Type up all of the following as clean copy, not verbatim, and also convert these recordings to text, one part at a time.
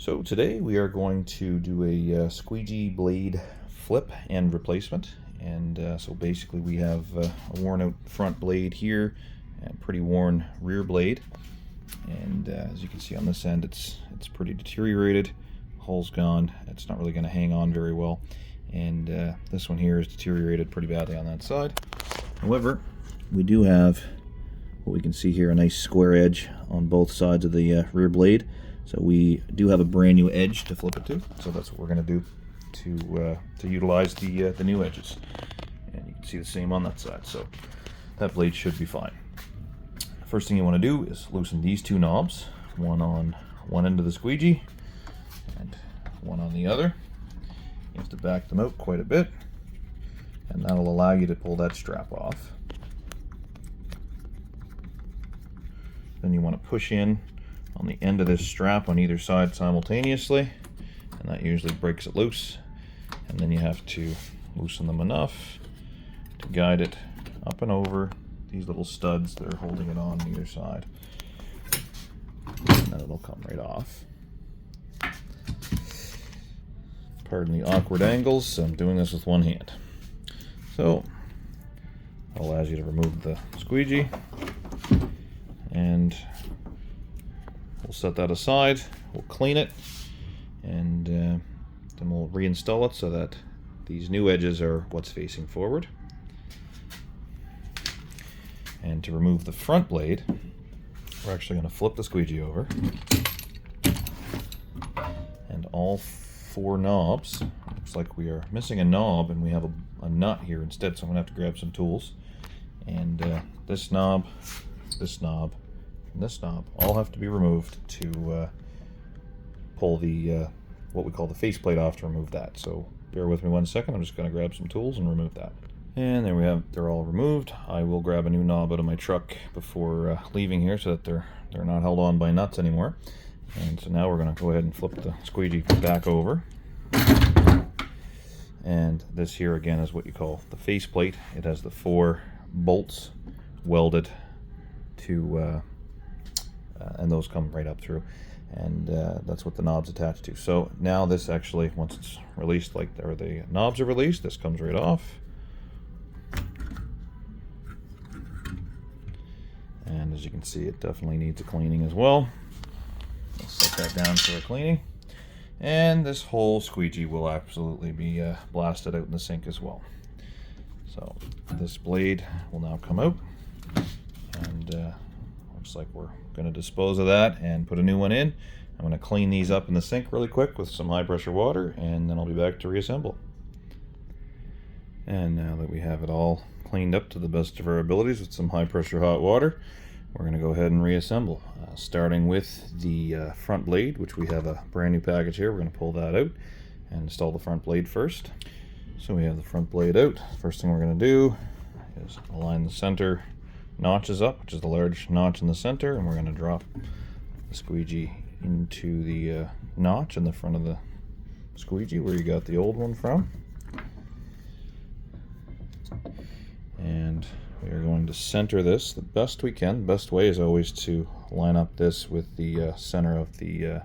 So today we are going to do a squeegee blade flip and replacement. And so basically we have a worn out front blade here and pretty worn rear blade. And as you can see on this end, it's pretty deteriorated. Hull's gone. It's not really going to hang on very well. And this one here is deteriorated pretty badly on that side. However, we do have what we can see here, a nice square edge on both sides of the rear blade. So we do have a brand new edge to flip it to. So that's what we're going to do to utilize the new edges. And you can see the same on that side. So that blade should be fine. First thing you want to do is loosen these two knobs, one on one end of the squeegee and one on the other. You have to back them out quite a bit, and that'll allow you to pull that strap off. Then you want to push in on the end of this strap on either side simultaneously, and that usually breaks it loose. And then you have to loosen them enough to guide it up and over these little studs that are holding it on either side, and then it'll come right off. Pardon the awkward angles, I'm doing this with one hand. So it allows you to remove the squeegee, and we'll set that aside, we'll clean it, and then we'll reinstall it so that these new edges are what's facing forward. And to remove the front blade, we're actually going to flip the squeegee over, and all four knobs, looks like we are missing a knob and we have a nut here instead, so I'm going to have to grab some tools. And this knob, this knob, and this knob all have to be removed to pull the what we call the faceplate off to remove that. So bear with me 1 second, I'm just going to grab some tools and remove that. And there we have, they're all removed. I will grab a new knob out of my truck before leaving here so that they're not held on by nuts anymore. And so now we're going to go ahead and flip the squeegee back over. And this here again is what you call the faceplate. It has the 4 bolts welded to, and those come right up through. And that's what the knob's attached to. So now this actually, once it's released, like there, the knobs are released, this comes right off. And as you can see, it definitely needs a cleaning as well. I'll set that down for a cleaning. And this whole squeegee will absolutely be blasted out in the sink as well. So this blade will now come out, and looks like we're going to dispose of that and put a new one in. I'm going to clean these up in the sink really quick with some high pressure water, and then I'll be back to reassemble. And now that we have it all cleaned up to the best of our abilities with some high pressure hot water, we're going to go ahead and reassemble, starting with the front blade, which we have a brand new package here. We're going to pull that out and install the front blade first. So we have the front blade out. First thing we're going to do is align the center notches up, which is the large notch in the center, and we're going to drop the squeegee into the notch in the front of the squeegee where you got the old one from. And we are going to center this the best we can. The best way is always to line up this with the center of the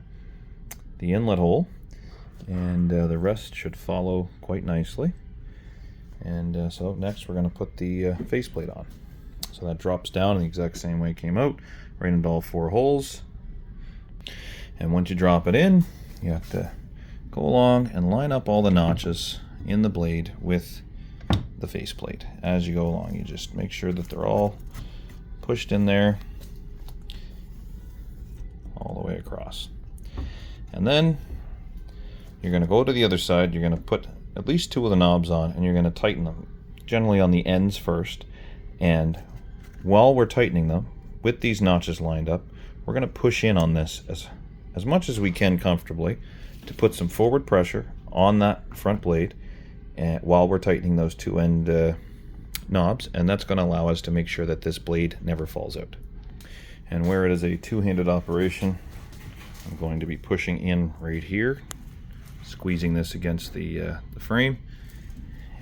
inlet hole, and the rest should follow quite nicely. And so next we're going to put the faceplate on. So that drops down in the exact same way it came out, right into all 4 holes. And once you drop it in, you have to go along and line up all the notches in the blade with the faceplate. As you go along, you just make sure that they're all pushed in there all the way across. And then you're going to go to the other side. You're going to put at least 2 of the knobs on, and you're going to tighten them, generally on the ends first. And while we're tightening them with these notches lined up, we're going to push in on this as much as we can comfortably to put some forward pressure on that front blade, and while we're tightening those 2 end knobs, and that's going to allow us to make sure that this blade never falls out. And where it is a 2-handed operation, I'm going to be pushing in right here, squeezing this against the frame,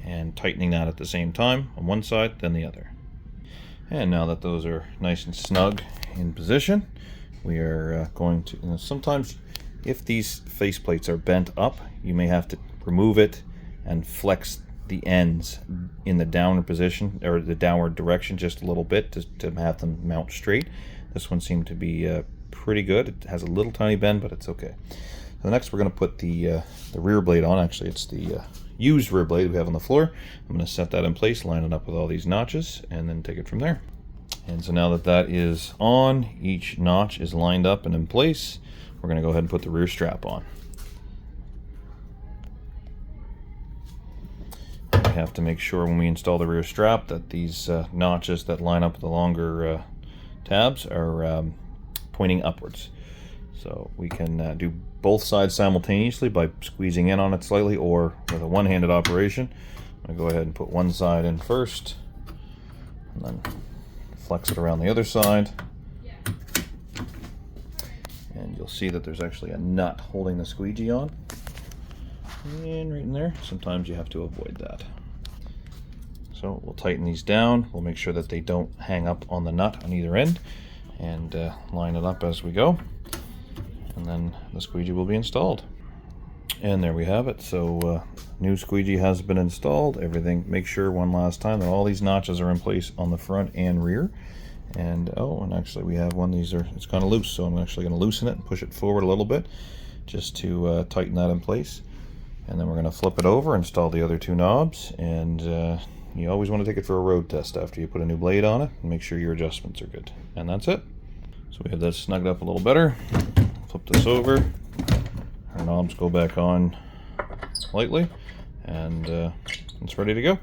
and tightening that at the same time on one side, then the other. And now that those are nice and snug in position, we are going to, sometimes If these faceplates are bent up, you may have to remove it and flex the ends in the downward position, or the downward direction, just a little bit to have them mount straight. This one seemed to be pretty good. It has a little tiny bend, but it's okay. So next we're going to put the rear blade on. Actually, it's the used rear blade we have on the floor. I'm going to set that in place, line it up with all these notches, and then take it from there. And so now that that is on, each notch is lined up and in place, we're going to go ahead and put the rear strap on. We have to make sure when we install the rear strap that these notches that line up with the longer tabs are pointing upwards. So we can do both sides simultaneously by squeezing in on it slightly, or with a one-handed operation. I'm going to go ahead and put one side in first, and then flex it around the other side. And you'll see that there's actually a nut holding the squeegee on. And right in there, sometimes you have to avoid that. So we'll tighten these down. We'll make sure that they don't hang up on the nut on either end, and line it up as we go. And then the squeegee will be installed. And there we have it. So new squeegee has been installed. Everything, make sure one last time that all these notches are in place on the front and rear. And and actually we have one, it's kind of loose, so I'm actually going to loosen it and push it forward a little bit just to tighten that in place. And then we're going to flip it over, install the other two knobs, and you always want to take it for a road test after you put a new blade on it and make sure your adjustments are good. And that's it. So we have that snugged up a little better. Flip this over. Our knobs go back on lightly, and it's ready to go.